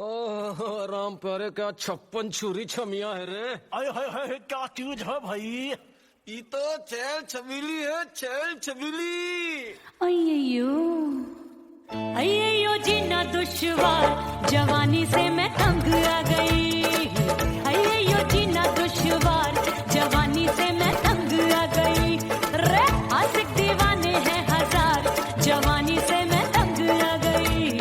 ओह राम प्यारे, क्या 56 छुरी छमिया है रे। हाय हाय हाय, क्या चीज है भाई? ये तो चैल छबीली है, चैल छबीली। अय्यो अय्यो जीना दुश्वार, जवानी से मैं तंग आ गई। अय्यो जीना दुश्वार, जवानी से मैं तंग आ गई। रे आशिक दीवाने हैं हजार, जवानी से मैं तंग आ गई।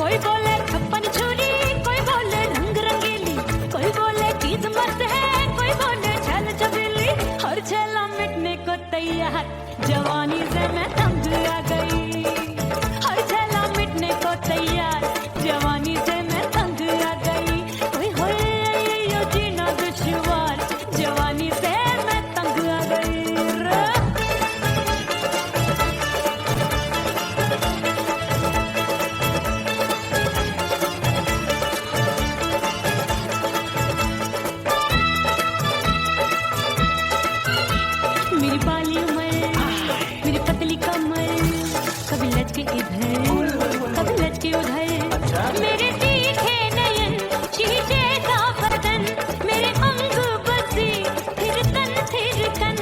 कोई बोले 56 छुरी, कोई बोले रंग रंगीली, कोई बोले चीज मस्त है, कोई बोले छल छबीली। हर छेला मिटने को तैयार, जवानी से मैं तंग आ गई। हर छेला मिटने को तैयार, जवानी से मैं तंग आ गई। ओए होए यो जीना दुश्वार, जवानी से मैं तंग आ गई रे। मेरी बाली उमर, मेरी पतली कमर, कभी लचके इधर कभी लचके उधर। मेरे तीखे नयन, शीशे का बदन, मेरे अंग बसी फिर तन फिर कन।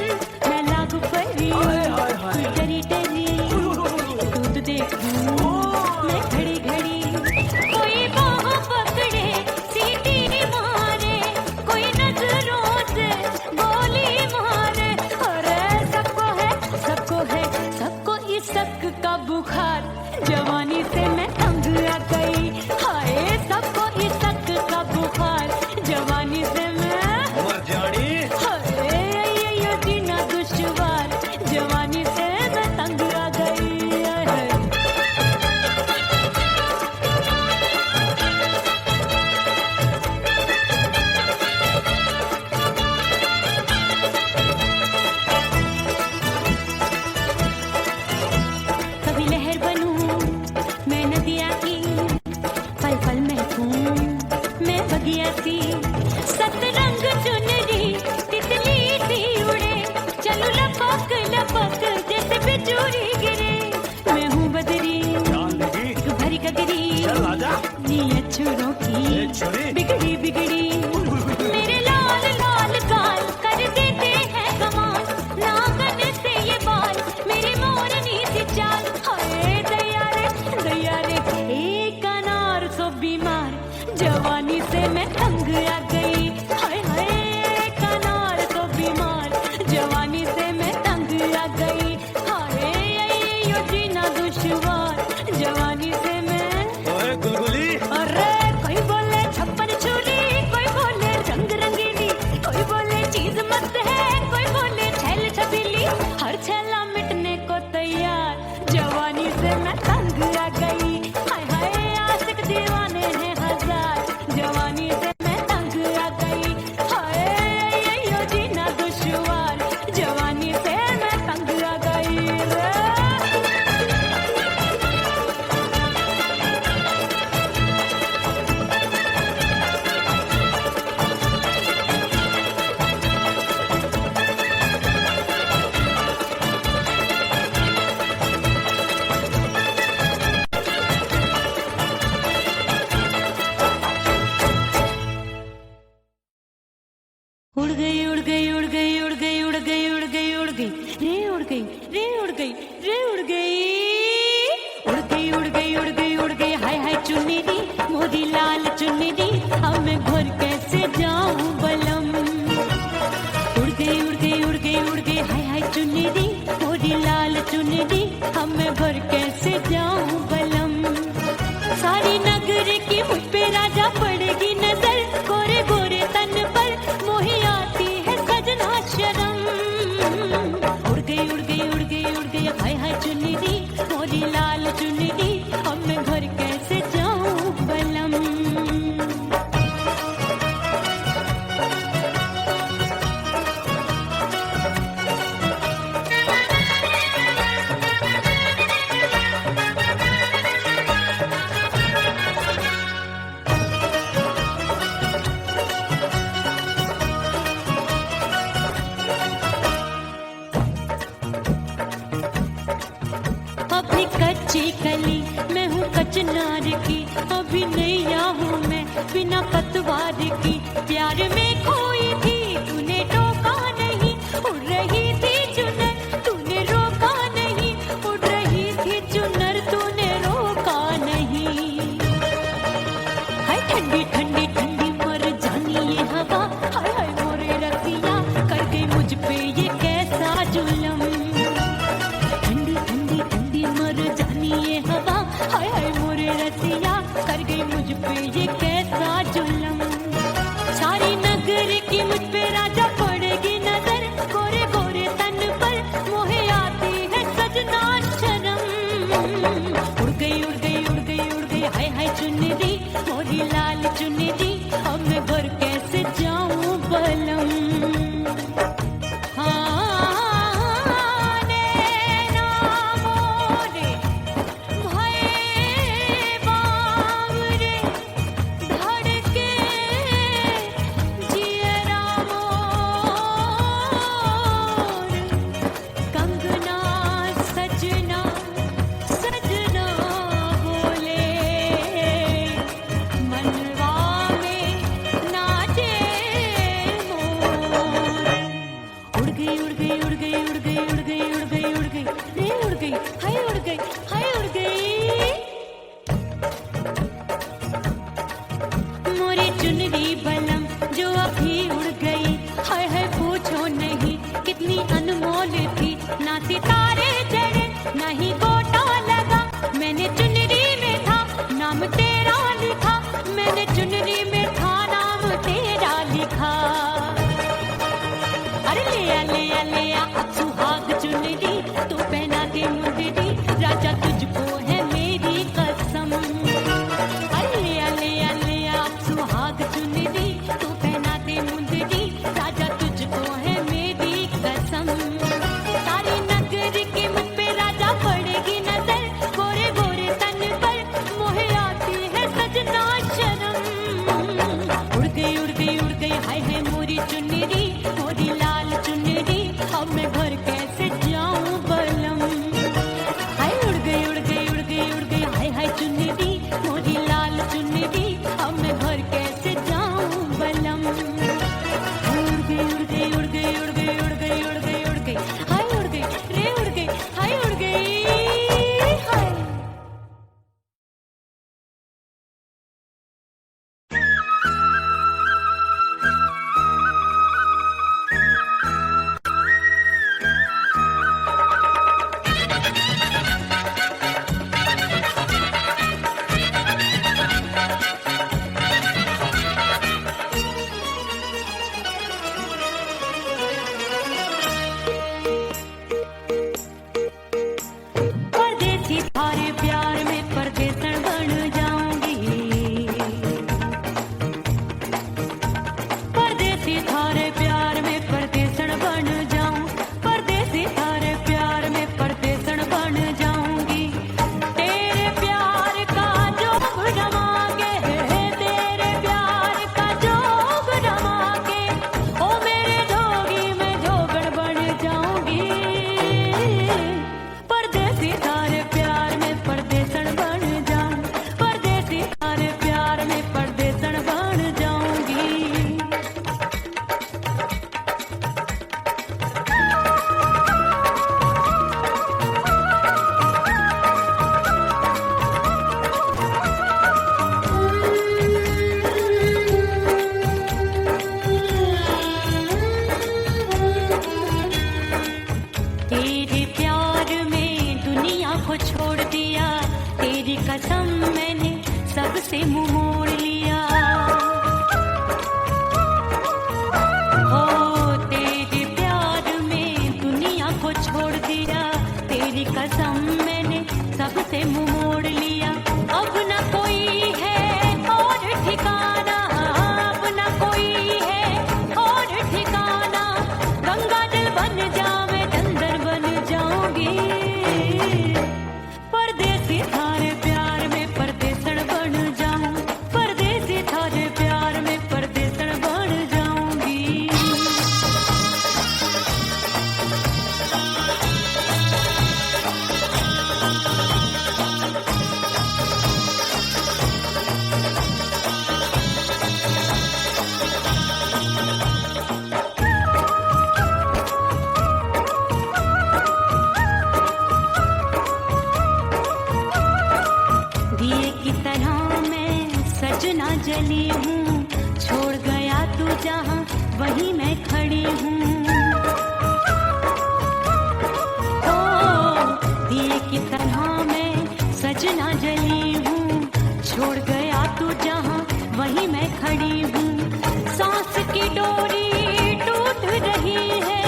मैं लागू परी डरी डरी, दूध देखूं मैं घड़ी घड़ी। कोई बाहों पकड़े सीटी मारे, कोई नजरों से गोली मारे। अरे सबको इस शक का बुखार, जवानी से मैं तंग आ गई। हाय सबको इस शक का बुखार, जवानी से मैं मर जानी। हाय ये जीना दुश्वार, जवानी से मैं तंग आ गई। कभी लहर बनूं मैं नदिया की, पल पल महकूं मैं बगिया सी। सतरंग चुनरी तितली सी उड़े, चलूं लपक लपक जैसे बिजुरी गिरे। मैं हूँ बदरी एक भरी गगरी, नीयत छुरों की बिगड़ी बिगड़ी। मेरे लाल लाल गाल कर देते हैं कमाल, नागन से ये बाल मेरी मोरनी सी चाल। हाय दैया रे एक अनार सो बीमार, जवानी से मैं तंग आ गई। हाय हाय एक अनार सो बीमार, जवानी से मैं तंग आ गई। हाय यो जीना दुश्वार, जवानी से मैं। ओए गुलगुली, अरे कोई बोले 56 छुरी, कोई बोले रंग रंगीली, कोई बोले चीज मस्त है, कोई बोले छल छबीली। हर छेला मिटने को तैयार, जवानी से मैं तंग आ गई। हाय हाय आशिक दीवाने हैं हजार, जवानी से मैं तंग आ गई। हाय यो जीना दुश्वार, जवानी से मैं तंग आ गई रे। उड़ गई उड़ गई उड़ गई उड़ गई उड़ गई उड़ गई उड़ गई रे, उड़ गई रे, उड़ गई रे, उड़ गई उड़ गई उड़ गई उड़ गई उड़ गई। हाय हाय चुन्नी मोरी लाल चुन्नी, अब मैं घर कैसे जाऊं बलम। उड़ गई उड़ गई उड़ गई उड़ गई हाय हाय चुन्नी मोरी लाल चुन्नी, अब मैं घर कैसे जाऊं बलम। सारी नगर की मुझ पे राजा पड़ेगी नजर, गोरे गोरे तन पर मोही आती है सजना शर्म। उड़ गई उड़ गई उड़ गई उड़ गई हाय हाय चुन्नी मोरी लाल चुन्नी, अब मैं घर कैसे जाऊं बलम। कच्ची कली मैं हूँ कचनार की, अभी नैया हूँ मैं बिना पतवार की। प्यार में खोई थी तूने टोका नहीं, उड़ रही थी चुनर तूने रोका नहीं, उड़ रही थी चुनर तूने रोका नहीं। हाय ठंडी ठंडी ठंडी मर जानी ये हवा, हाय हाय मोरे रतिया कर गई मुझ पे ये कैसा जुल्म। ठंडी ठंडी ठंडी मर जानी ये हवा, हाय हाय मोरे रतिया कर गई मुझ पे ये कैसा जुल्म। सारी नगर की मुझ पे राजा पड़ेगी नजर, गोरे गोरे तन पर मोहे आती है सजना शर्म। उड़ गई उड़ गई उड़ गई उड़ गई हाय हाय चुनरी मोरी लाल चुनरी, अब मैं घर कैसे जाऊं बलम। हाँ नैना मोरे भये बावरे, धड़के जियरा मोर, कंगना सजना सजना बोले, मनवा में नाचे मोर। उड़ गई उड़ गई उड़ गई उड़ गई उड़ गई उड़ गई उड़ गई रे उड़ गई हाय उड़ गई हाय उड़ गई। मोरी चुनरी बलम जो अभी उड़ गई, हाय हाय पूछो नहीं कितनी अनमोल थी। ना सितारे जड़े ना ही गोटा लगा, मैंने चुनरी में था नाम तेरा लिखा, मैंने चुनरी में था नाम तेरा लिखा। अरे ले आ ले आ ले आ अब सुहाग चुनरी, तू पहना दे मुंदरी राजा तुझको है मेरी कसम। अरे ले आ ले आ ले आ अब सुहाग चुनरी, तू पहना दे मुंदरी राजा तुझको है मेरी कसम। सारी नगर की मुझ पे राजा पड़ेगी नजर, गोरे गोरे तन पर मोहे आती है सजना शर्म। उड़ गई उड़ गई उड़ गई हाय हाय मोरी चुनरी मोरी लाल चुनरी, अब मैं घर कैसे जाऊं बलम। हाय उड़ गई उड़ गई उड़ गई उड़ गई हाय हाय चुनरी मोरी लाल चुनरी, अब मैं घर कैसे जाऊं बलम। उड़ गई उड़ गई उड़ गई उड़ गई उड़ गई उड़ गई उड़ गई हाय उड़ गई रे उड़ गई हाय उड़ गई हाय। परदेसी थारे प्यार में परदेसन बन जाऊंगी, परदेसी थारे प्यार में परदेसन बन जाऊं, परदेसी थारे प्यार में परदेसन बन जाऊंगी। तेरे प्यार का जोग रमा के, तेरे प्यार का जोग रमा के, ओ मेरे जोगी मैं जोगण बन जाऊंगी। परदेसी थारे प्यार में परदेसन बन जाऊं, परदेसी थारे प्यार में परदेसन बन जाऊंगी। तेरे प्यार में दुनिया को छोड़ दिया, तेरी कसम मैंने सबसे मुंह मोड़ लिया। हो तेरे प्यार में दुनिया को छोड़ दिया, तेरी कसम मैंने सबसे मुंह मोड़ लिया। अब न कोई है और ठिकाना, अब न कोई है और ठिकाना, गंगा जल बन जावे चंदर बन जाऊंगी। परदेसी थारे प्यार में परदेसन बन जाऊं, सजना जली हूँ, छोड़ गया तू जहाँ वहीं मैं खड़ी हूँ। ओ दिए की तरह मैं सजना जली हूँ, छोड़ गया तू जहाँ वहीं मैं खड़ी हूँ। सांस की डोरी टूट रही है,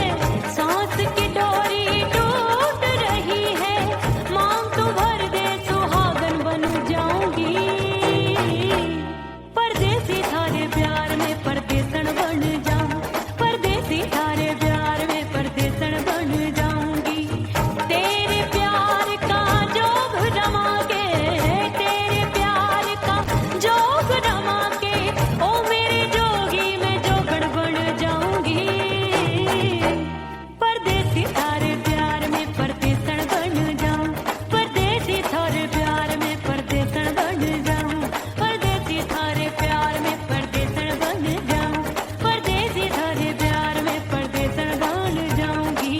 सांस की डोरी टूट रही है, मांग तू भर दे सुहागन बन जाऊंगी। परदेसी थारे प्यार में परदेसन बन जाऊं, परदेसी थारे प्यार में परदेसन बन जाऊंगी। तेरे प्यार का जोग रमा के, तेरे प्यार का जोग रमा के, ओ मेरे जोगी मैं जोगड़ बन जाऊंगी। परदेसी थारे प्यार में परदेसन बन जाऊं, परदेसी थारे प्यार में परदेसन बन जाऊं, परदेसी थारे प्यार में परदेसन बन जाऊं, परदेसी थारे प्यार में परदेसन बन जाऊंगी।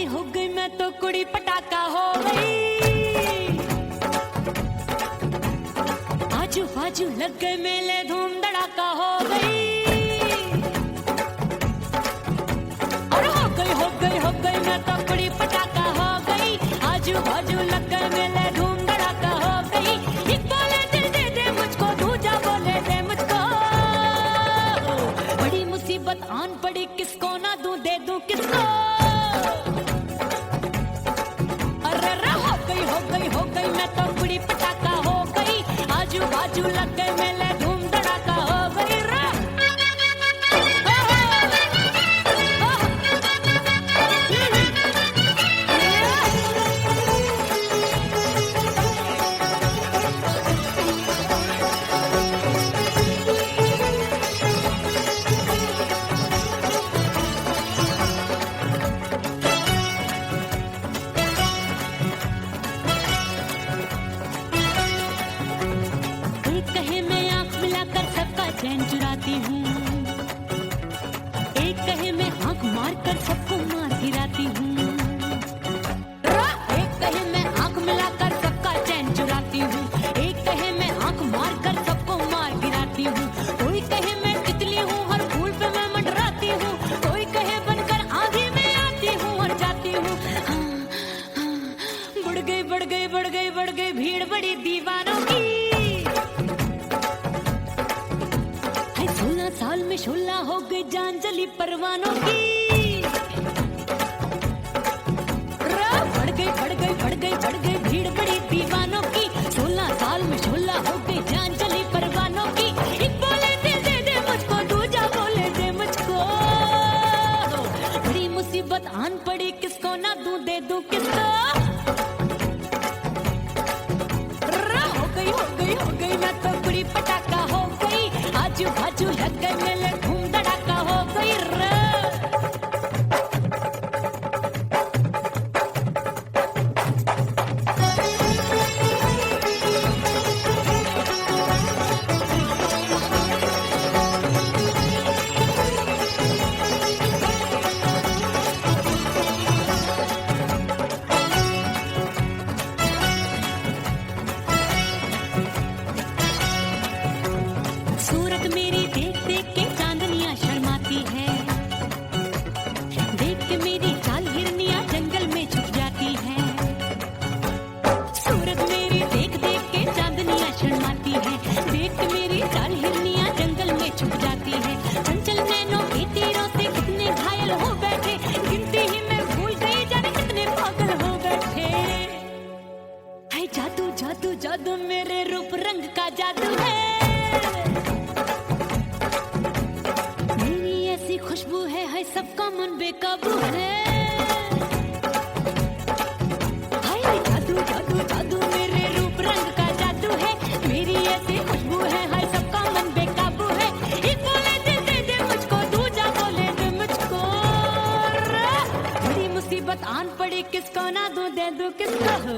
हो गई मैं तो कुड़ी पटाखा हो गई। आजू बाजू लग गए मेले धूम धड़ाका हो गई। और हो गई मैं तो कुड़ी पटाखा हो गई। आजू बाजू लग गए मेले धूम धड़ाका हो गई। एक बोले दिल दे दे मुझको, दूजा बोले दे मुझको। बड़ी मुसीबत आन पड़ी, किसको ना दूं दे दूं किसको। हो गई मैं तो कुड़ी पटाखा हो गई। आजू बाजू लग गए मेले धूम धड़ाका हो गई। चैन चुराती हूँ, एक कहे मैं आंख मार कर सबको मार गिराती हूँ। एक कहे मैं आंख मिलाकर सबका चैन चुराती हूँ, एक कहे मैं आंख मार कर सबको मार गिराती हूँ। कोई कहे मैं तितली हूँ, हर फूल पे मैं मंडराती हूँ। कोई कहे बनकर आंधी में आती हूँ और जाती हूँ। बढ़ गई भीड़ बड़ी दीवानों की। 16 साल में शोला हो गई जान जली परवानों की। बढ़ गई भीड़ बड़ी दीवानों की। 16 साल में शोला हो गई जान जली परवानों की। एक बोले दिल दे दे मुझको, दूजा बोले दे मुझको। बड़ी मुसीबत आन पड़ी, किसको ना दूं दे दूं किसको। हो गई मैं तो कुड़ी पटाखा हो गई। आजू बाजू लग गए मेले धूम धड़ाका हो गई। सूरत मेरी देख देख के वक्त आन पड़ी किसको ना दूं दे दूं किसको हो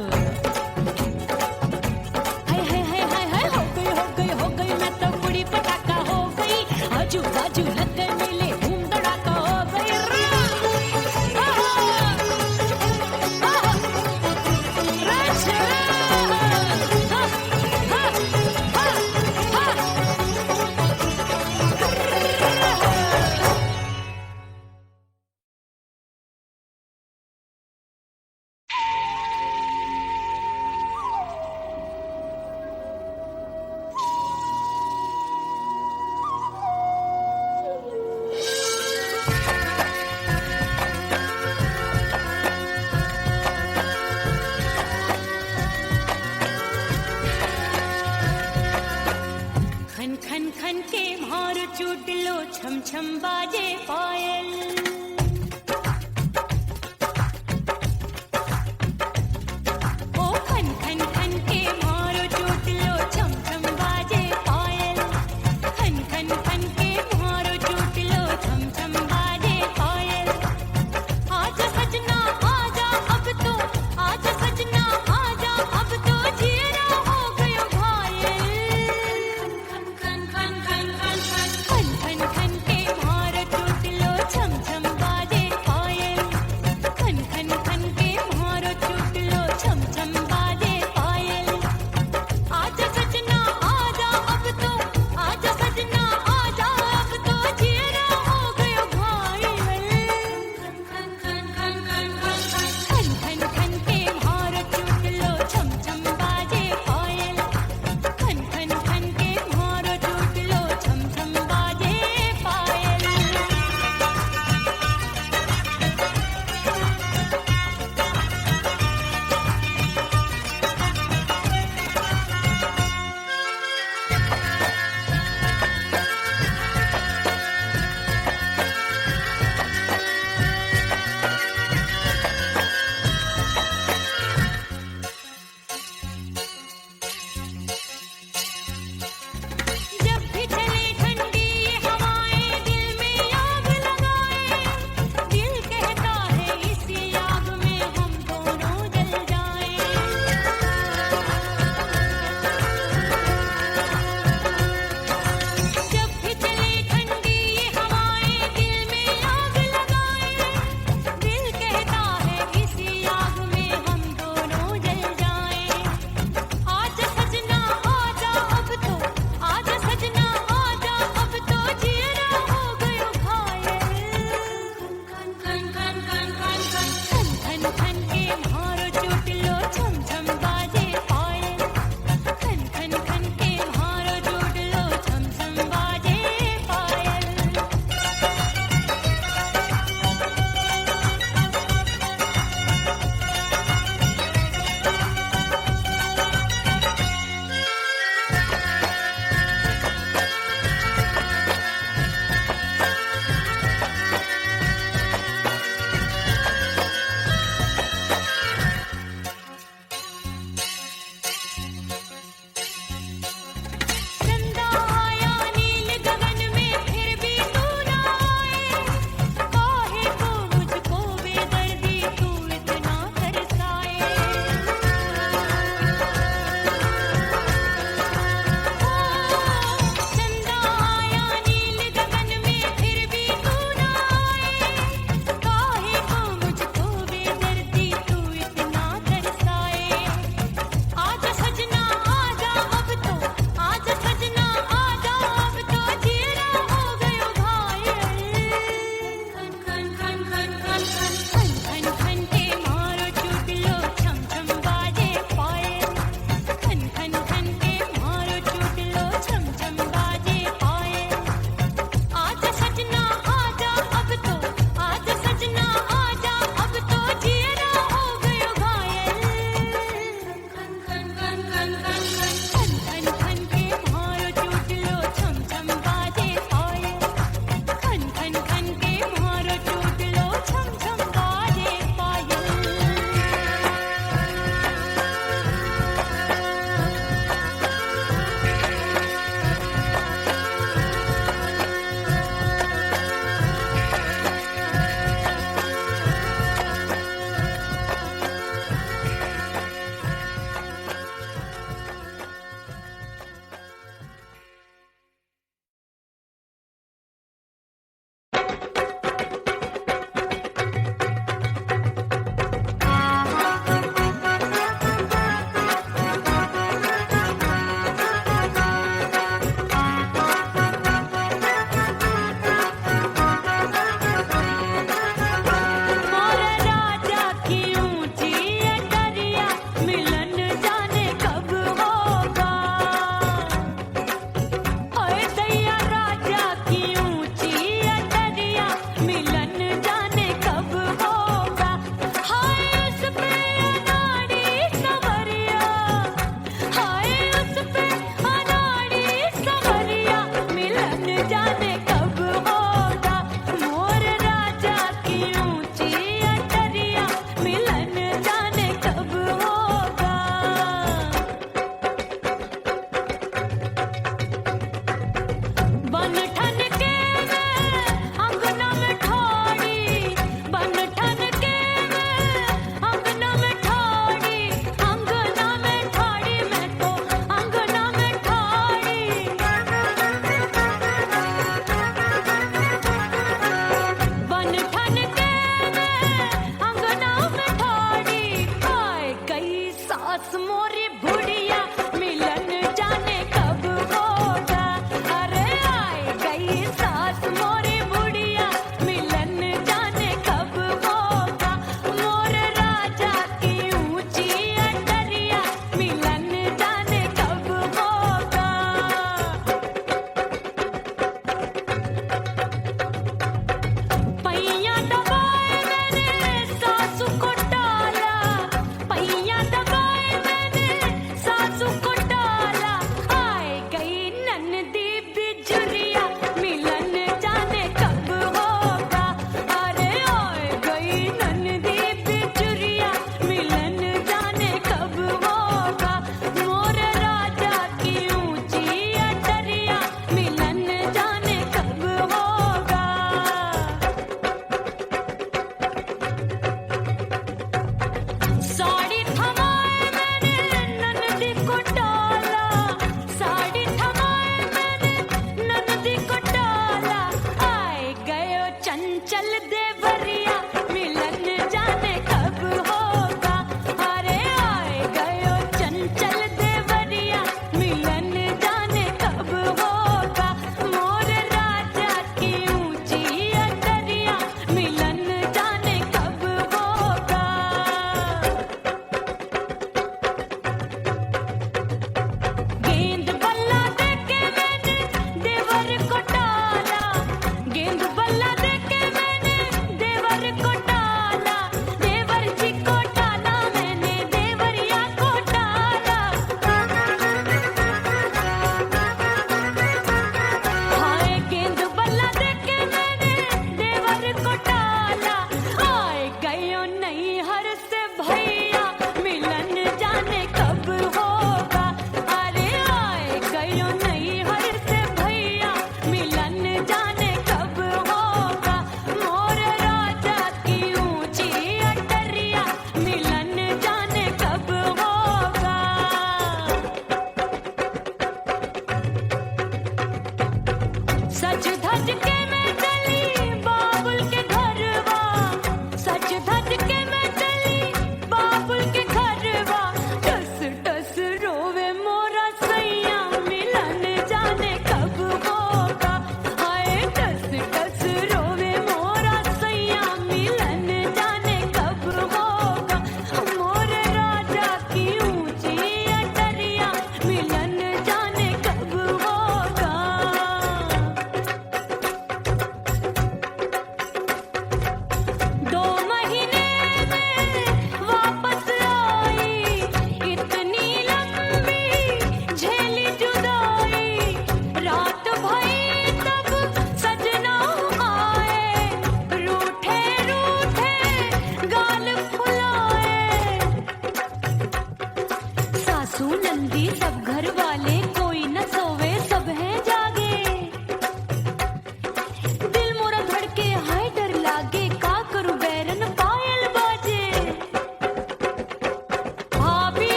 हाय हाय हाय हाय हाय हो गई मैं तो बुढ़ी पटाखा हो गई आजू बाजू लग गए मेले धूम धड़ाका हो गई खन खन खन के भार चूट लो छम छम बाजे पायल ओ खन खन खन के भार चूट लो छम छम बाजे पायल खन खन खन के भार चूट लो छम छम बाजे पायल आजा सजना आजा अब तो आजा सजना आजा अब तो जीरा हो गयो घायल खन खन खन खन खन खन खन के भार टूट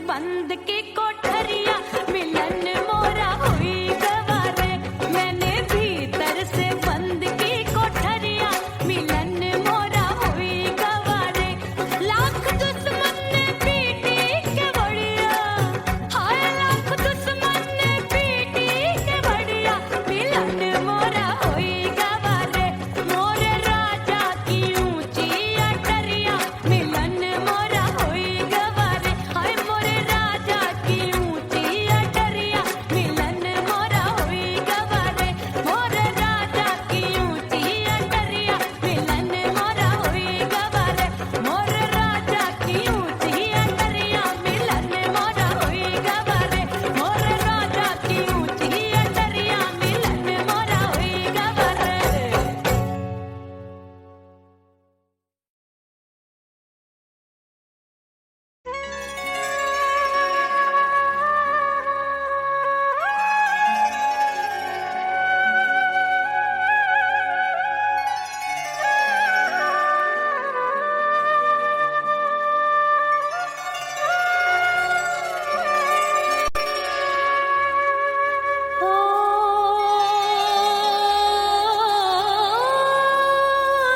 बंद की कोठरिया मिलन मोरा हुई गवारे मैंने भीतर से बंद की कोठरिया मिलन मोरा हुई गवारे लाख दुश्मन ने पीटी के बढ़िया हाय लाख दुश्मन ने पीटी के बढ़िया मिलन मोरा हुई गवारे मोरे राजा की ऊंची अटरिया मिलन मोरा हुई गवारे हाय मोरे राजा की ऊंची अटरिया मिलन मोरा हुई गवारे मोरे राजा की ऊंची अटरिया मिलन मोरा हुई गवारे मोरे राजा की ऊंची अटरिया मिलन मोरा हुई गवारे मोरे राजा की ऊंची अटरिया मिलन मोरा हुई गवारे ओ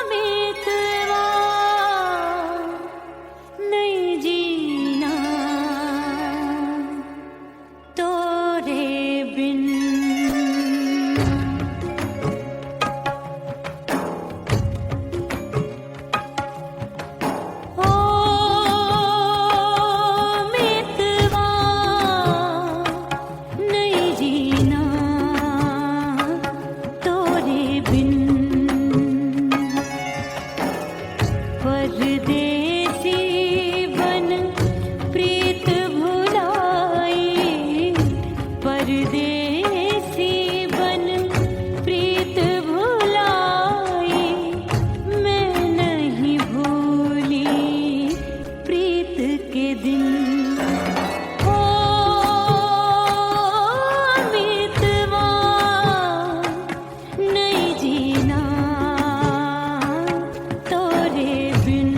मितवा नहीं जीना तोरे बिन ओ मितवा नहीं जीना तोरे बिन परदेसी बन प्रीत भुलाई परदेसी बन प्रीत भुलाई मैं नहीं भूली प्रीत के दिन ओ मितवा नहीं जीना तोरे बिन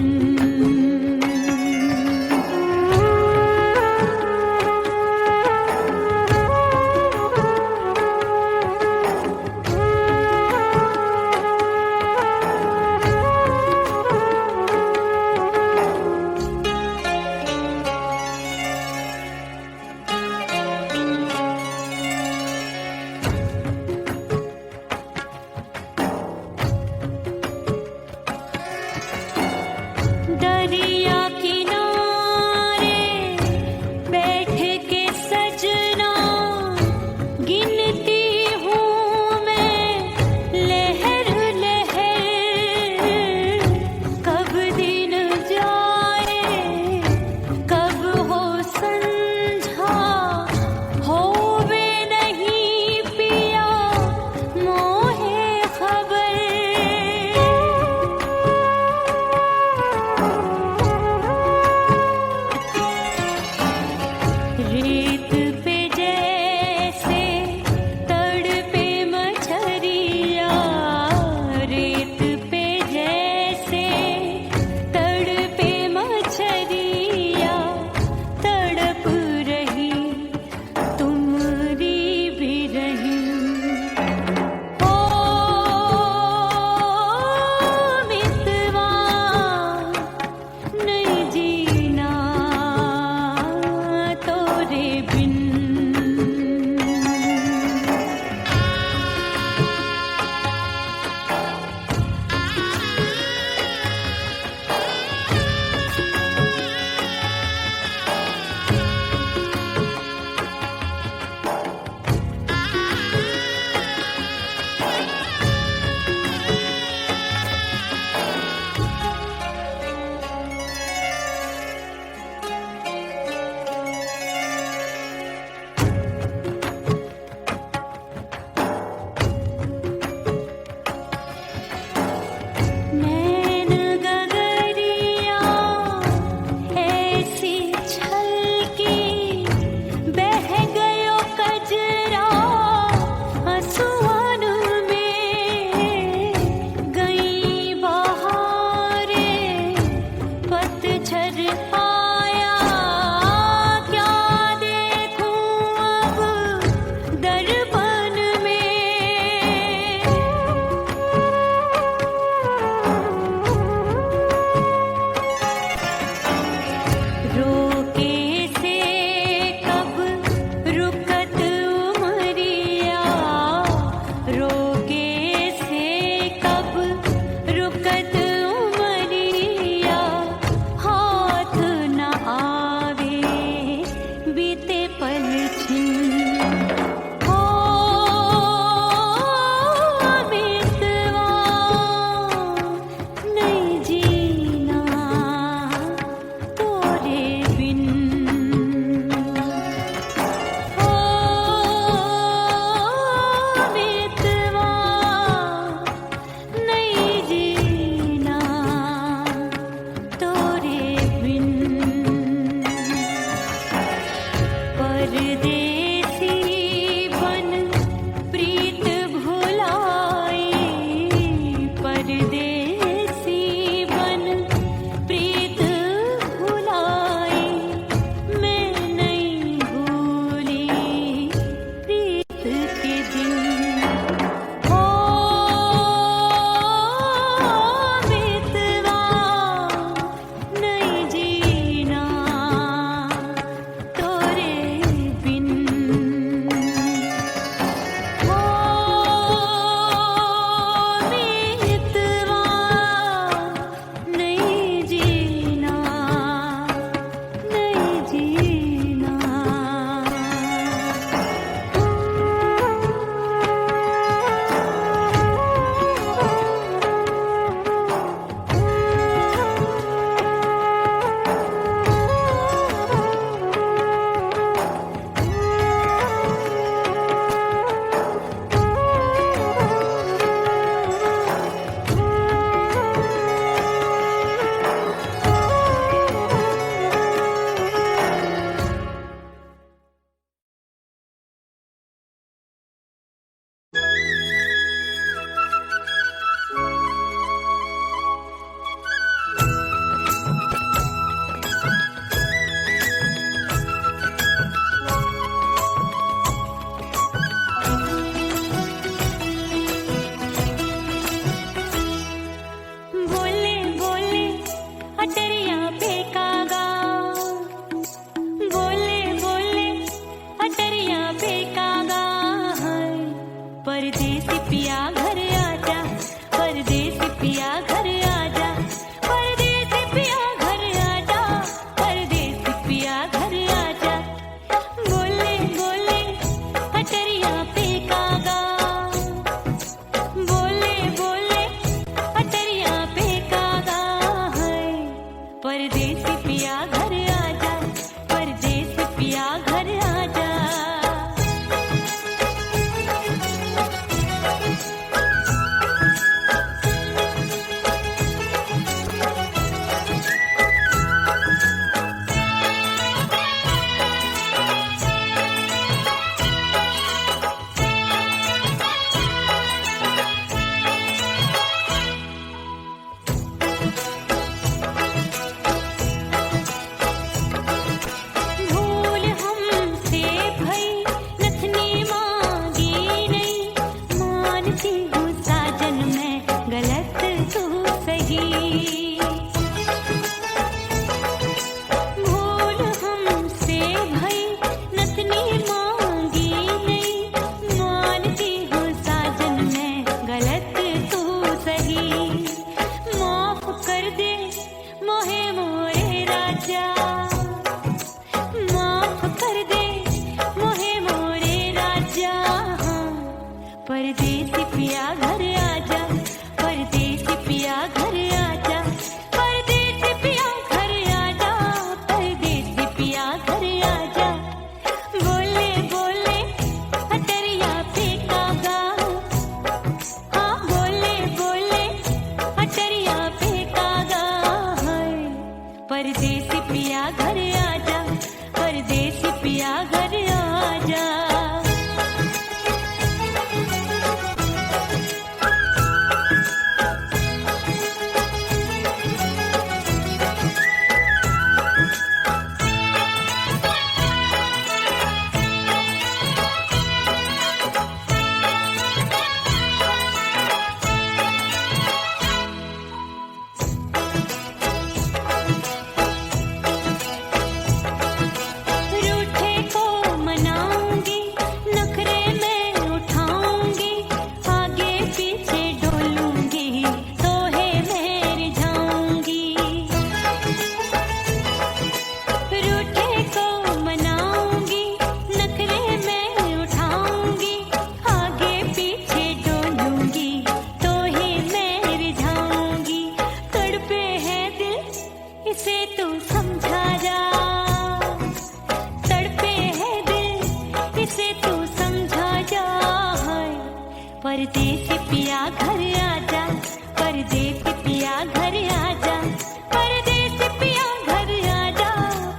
परदेसी बन प्रीत भुलाई, परदेसी बन प्रीत भुलाई, मैं नहीं भूली प्रीत के दिन। हो मितवा नहीं जीना तोरे बिन, हो मितवा नहीं जीना, नहीं जीना। बोले बोले अटरिया फेंकागा, बोले बोले अटरिया फेंकागा, परदेसी पिया घर आजा, परदेसी पिया घर आजा, परदेसी पिया घर आजा, परदेसी पिया घर आजा। बोले बोले अटरिया फेंकागा, बोले बोले अटरिया फेंकागा, परदेसी पिया घर आजा, परदेसी पिया घर आजा। भूल हमसे भई नथनी मांगी नहीं, मानती हूँ साजन मैं गलत तू सही। भूल हमसे भई नथनी मांगी नहीं, मानती हूँ साजन मैं गलत तू सही। माफ कर दे मोहे मोरे राजा, माफ कर दे मोहे मोरे राजा, परदेसी पिया घर आजा, परदेसी पिया घर आजा, परदेसी पिया घर आजा, परदेसी पिया घर आजा। बोले बोले अटरिया फेंकागा, हाँ बोले बोले अटरिया फेंकागा, परदेसी पिया घर आजा, परदेसी पिया घर आजा। रूठे को मनाऊंगी, नखरे में उठाऊंगी, आगे पीछे डोलूंगी, तोहे मैं रिझाऊंगी। रूठे को मनाऊंगी, नखरे में उठाऊंगी, आगे पीछे डोलूंगी, तोहे मैं रिझाऊंगी। तड़पे है दिल इसे तू समझा जा, तड़पे है दिल इसे तू समझा जा, परदेसी पिया घर आजा, परदेसी पिया घर आजा, परदेसी पिया घर आजा,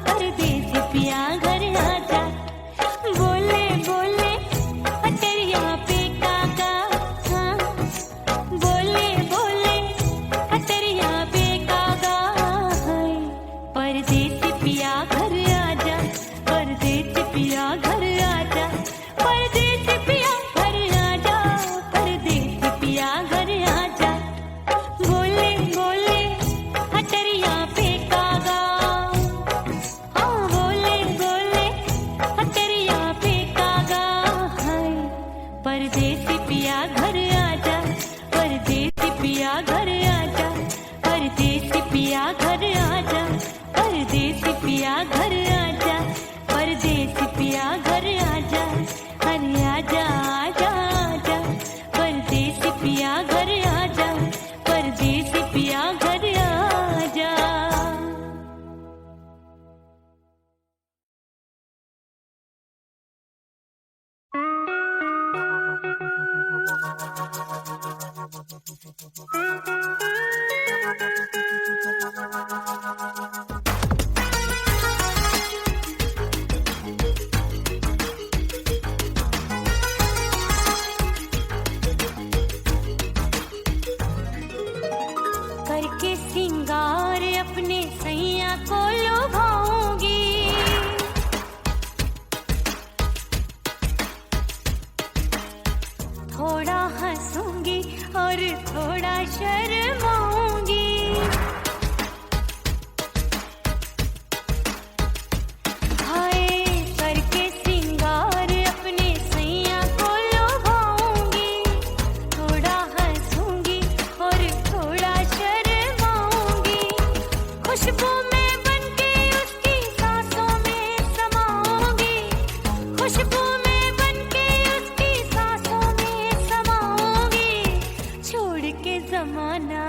परदेसी पिया घर आजा। करके सिंगार अपने सैया को लुभाऊंगी, थोड़ा हंसूंगी और थोड़ा शर्माऊंगी। हाय करके सिंगार अपने सैया को लुभाऊंगी, थोड़ा हंसूंगी और थोड़ा शर्माऊंगी। खुशबू में बनके उसकी सांसों में समाऊंगी, खुशबू में बनके उसकी सांसों में समाऊंगी। छोड़ के जमाना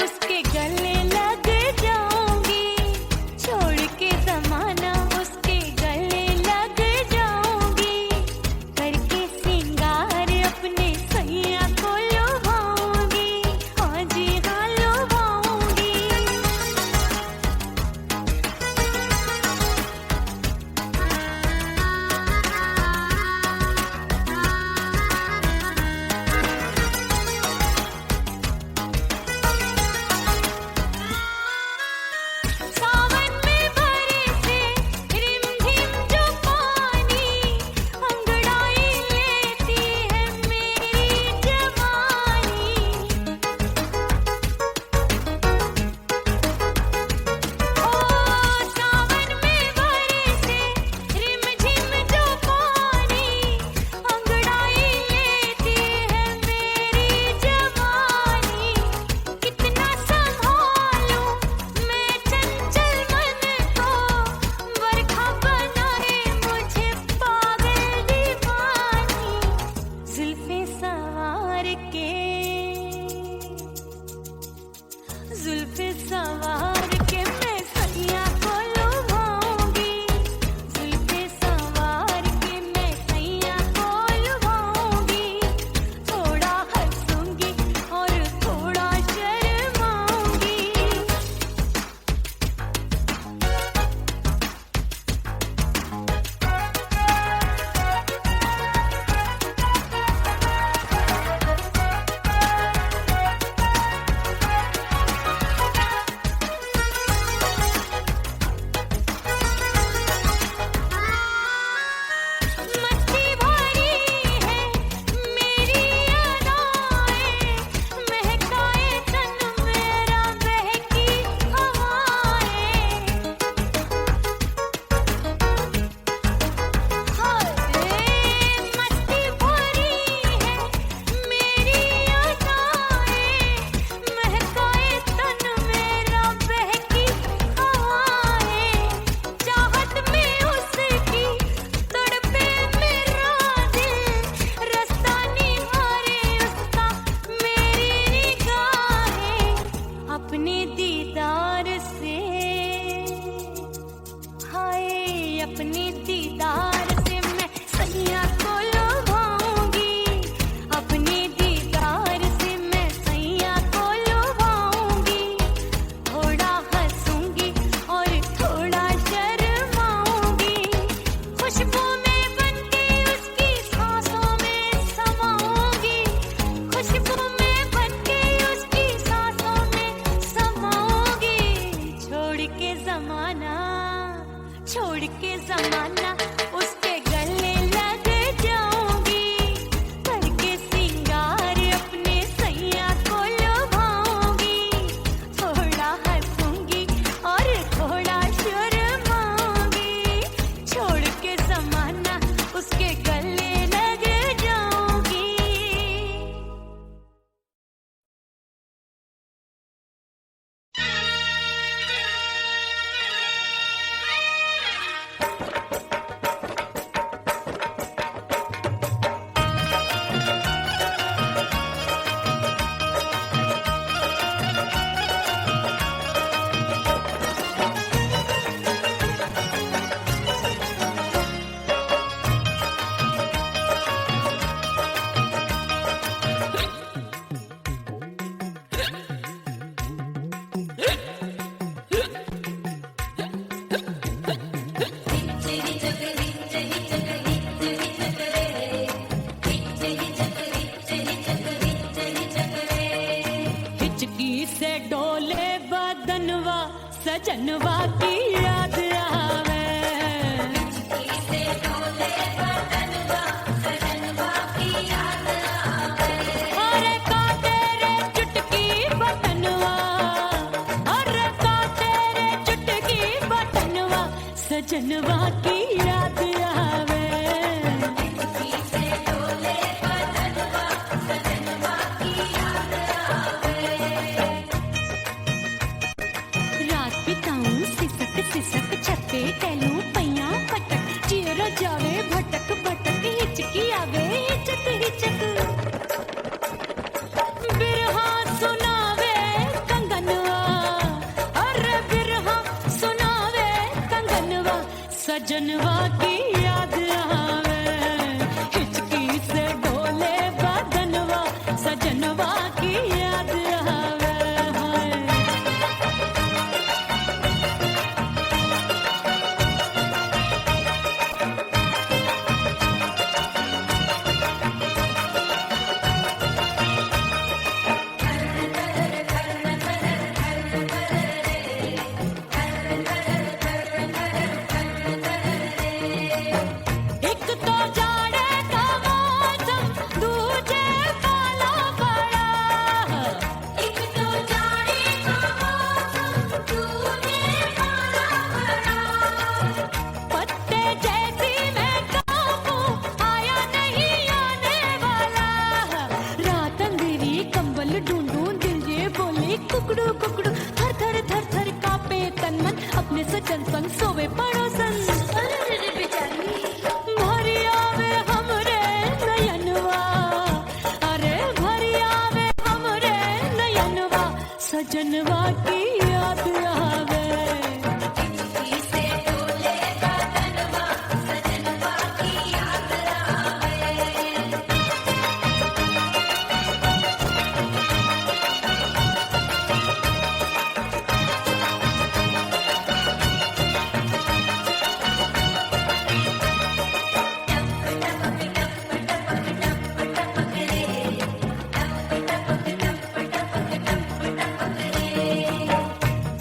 उसके गले लग जाऊंगी, छोड़ के जमाना उसके गले लग जाऊंगी। करके सिंगार अपने सैया को लुभाऊंगी, हाँ जी हाँ लुभाऊंगी। सावन में बरसे रिमझिम जो पानी, अंगड़ाई लेती है मेरी जवानी। ओ सावन में बरसे रिमझिम जो पानी, अंगड़ाई लेती है मेरी जवानी। कितना संभालूं मैं चंचल मन को, बरखा बनाए मुझे पागल दीवानी। जुल्फे सवार के मैं सैया को लुभाऊंगी, जुल्फे सवार के मैं सैया को लुभाऊंगी। थोड़ा हंसूंगी और थोड़ा शर्माऊंगी। मस्ती भरी है मेरी अदाएं, महकाए तन मेरा बहकी हवाएं। हाय मस्ती भरी है मेरी अदाएं, महकाए तन मेरा बहकी हवाएं। चाहत में उसकी तड़पे मेरा दिल, रास्ता निहारे उसका मेरी निगाहें। अपने दीदार से हाय अपने दीदार से मैं सैया को लुभाऊंगी, अपने दीदार से मैं सैया को लुभाऊंगी। थोड़ा हंसूंगी और थोड़ा शर्माऊंगी। खुशबू में बनके उसकी सांसों में समाऊंगी, खुशबू में बनके उसकी सांसों में समाऊंगी। छोड़ के जमाना उसके गले लग जाऊंगी। करके सिंगार अपने सैया को लुभाऊंगी, थोड़ा हंसूंगी और थोड़ा शर्माऊंगी। छोड़ के जमाना उसके गले लग जाऊंगी। सजनवा की याद आवे। से डोले बदनवा सजनवा की याद आवे। अरे का तेरे चुटकी बटनवा, अरे का तेरे चुटकी बटनवा सजनवा की याद आवे। से डोले बदनवा सजनवा की याद आवे। रात बिताऊं सिसक सिसक छते टहलूं पैया पटक चिर जावे भटक भटक हिचकी आवे हिचक हिचक। बिरहा सुनावे कंगनवा, अरे बिरहा सुनावे कंगनवा सजनवा की याद आवे। हिचकी से डोले बदनवा सजनवा की याद आवे। हाय एक तो जाड़े का मौसम दूजे काला पड़ा। एक तो जाने का मौसम तूने काला पड़ा। पत्ते जैसी मैं कांपूं आया नहीं आने वाला। रात अंधेरी कंबल ढूंढूं दिल ये बोले कुकड़ू कुकड़ू। थर थर थर थर कांपे तन मन अपने सजन संग सोवे पड़ोसन। अरे बेचारी भरी आवे हमरे नयनवा, अरे भरी आवे हमरे नयनवा सजनवा की याद आवे। से डोले बदनवा सजनवा की याद आवे।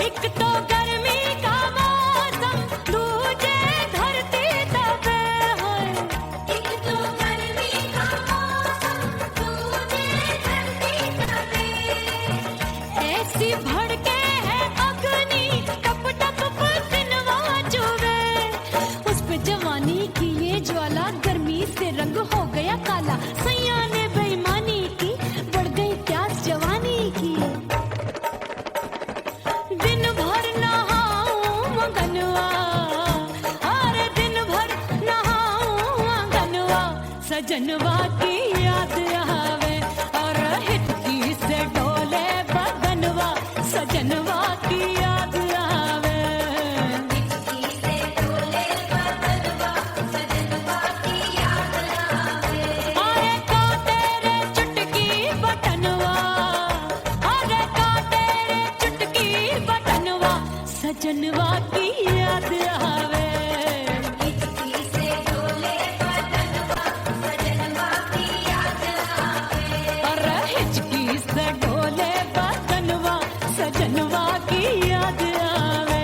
एक तो गर्मी का मौसम दूजे धरती तपे है। एक तो गर्मी का मौसम तूने धरती तपे। ऐसी भड़के है अग्नि टप टप पसीनवा चुवे। उस पे जवानी की ये ज्वाला गर्मी से रंग हो गया काला। सैया ने बेईमानी की बढ़ गई प्यास जवानी की। दिन भर नहाऊं आंगनवा, अरे दिन भर नहाऊं आंगनवा सजनवा की याद आवे। और हिचकी से डोले बदनवा सजनवा की याद आवे। से डोले बदनवा सजनवा की याद आवे। अरे का तेरे चुटकी बटनवा, अरे का तेरे चुटकी बटनवा सजनवा की याद आवे। से डोले बदनवा सजनवा की याद आवे। अरे हिचकी से डोले बदनवा सजनवा की याद आवे।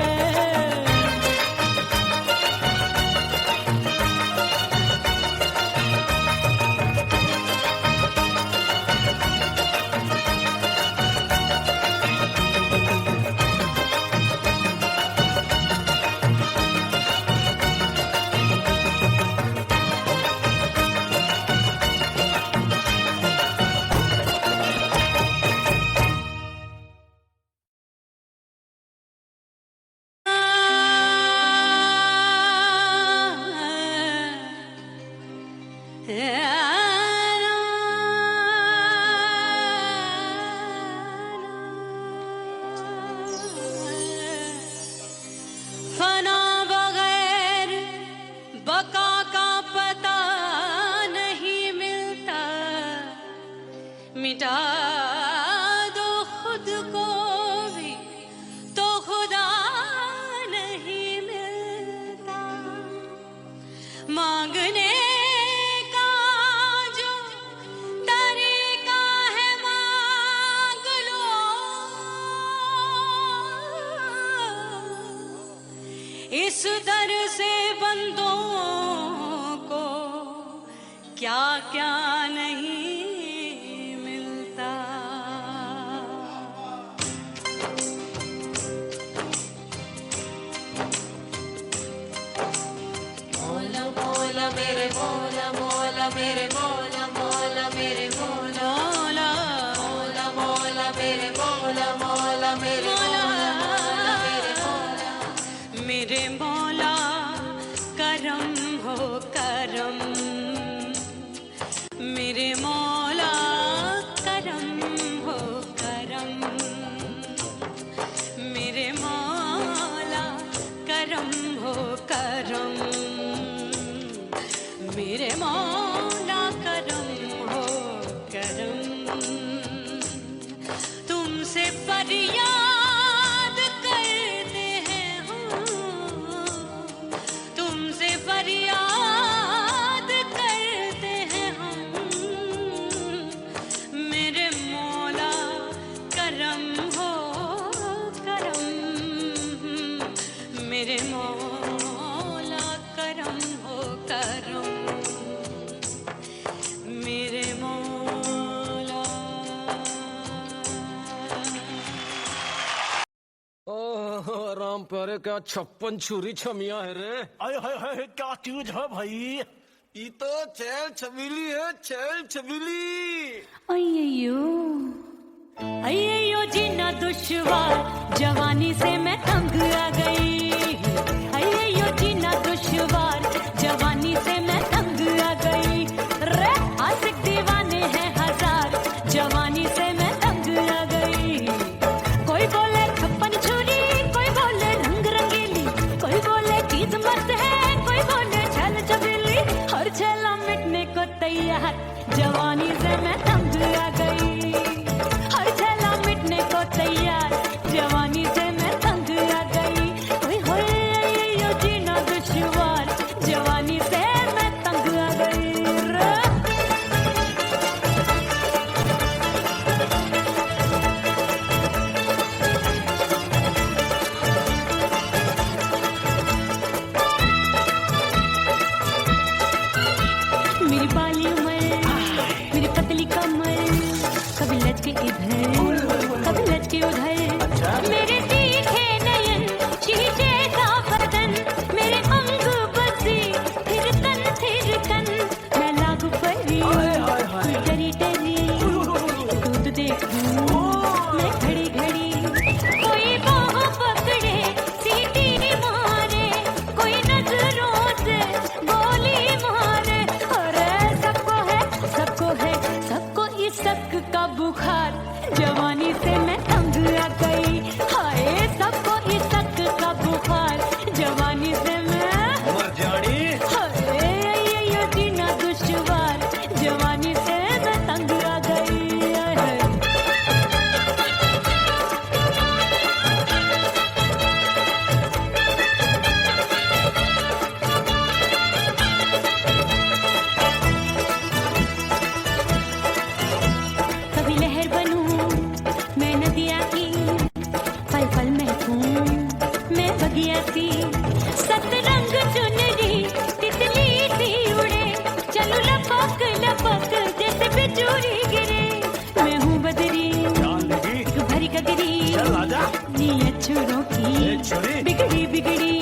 फना बगैर बका का पता नहीं मिलता। मिटा दो खुद को भी तो खुदा नहीं मिलता। मांगने का जो तरीका है मांग लो। इस दर से बंदों को क्या क्या नहीं मिलता। मौला मौला मेरे मौला मौला मेरे मौला मौला मेरे मौला मौला मौला मेरे मौला मौला मेरे मौला मौला मेरे मौला। मेरे मौला करम हो करम, मेरे मौला करम हो करम, मेरे मौला करम हो करम, मेरे मौला करम हो करम। तुमसे फरियाद करते हैं हम, तुमसे फरियाद करते हैं हम, मेरे मौला करम हो करम, मेरे मौला करम हो करम, मेरे मौला। ओह राम प्यारे क्या 56 छुरी छमिया है रे। आय हाय हाय क्या चीज है भाई। ये तो चैल छबीली है, चैल छबीली। अय्यो अय्यो जीना दुश्वार, जवानी से मैं तंग आ गई। अय्यो जीना दुश्वार, जवानी से मैं तंग आ गई। रे आशिक दीवाने हैं हजार, जवानी से मैं तंग आ गई। कोई बोले 56 छुरी, कोई बोले रंग रंगीली, कोई बोले चीज मस्त है, कोई बोले छल छबीली। हर छेला मिटने को तैयार, जवानी से मैं तंग आ गई। हर छेला मिटने को तैयार, जवानी से मैं तंग आ गई। ओए होए ये जीना दुश्वार, जवानी से मैं तंग आ गई रे। मेरी बाली उमर, मेरी पतली कमर, कभी लटके इधर कभी लटके उधर। मेरे तीखे नयन, शीशे का बदन, मेरे अंग बसी फिर तन, मैं लागू परी कोई डरी डरी। दूध देखूं मैं घड़ी घड़ी, कोई बाह पकड़े सीटी मारे, कोई नजरों से गोली मारे। अरे सबको है सबको इस शक का बुखार, जवानी से मैं तंग आ गई। हाय सबको इस शक का बुखार, जवानी से मैं मर जानी। हाय ये जीना दुश्वार, जवानी से मैं तंग आ गई। हाय। कभी लहर बनूं मैं नदिया की, पल पल महकूं मैं बगिया सी। सतरंग चुनरी तितली सी उड़े, चलो लपक लपक जैसे बिजुरी गिरे। मैं हूँ बदरी जान लगी। तू भरी गगरी, चल आजा। नीयत छुरों की छुरी। बिगड़ी बिगड़ी।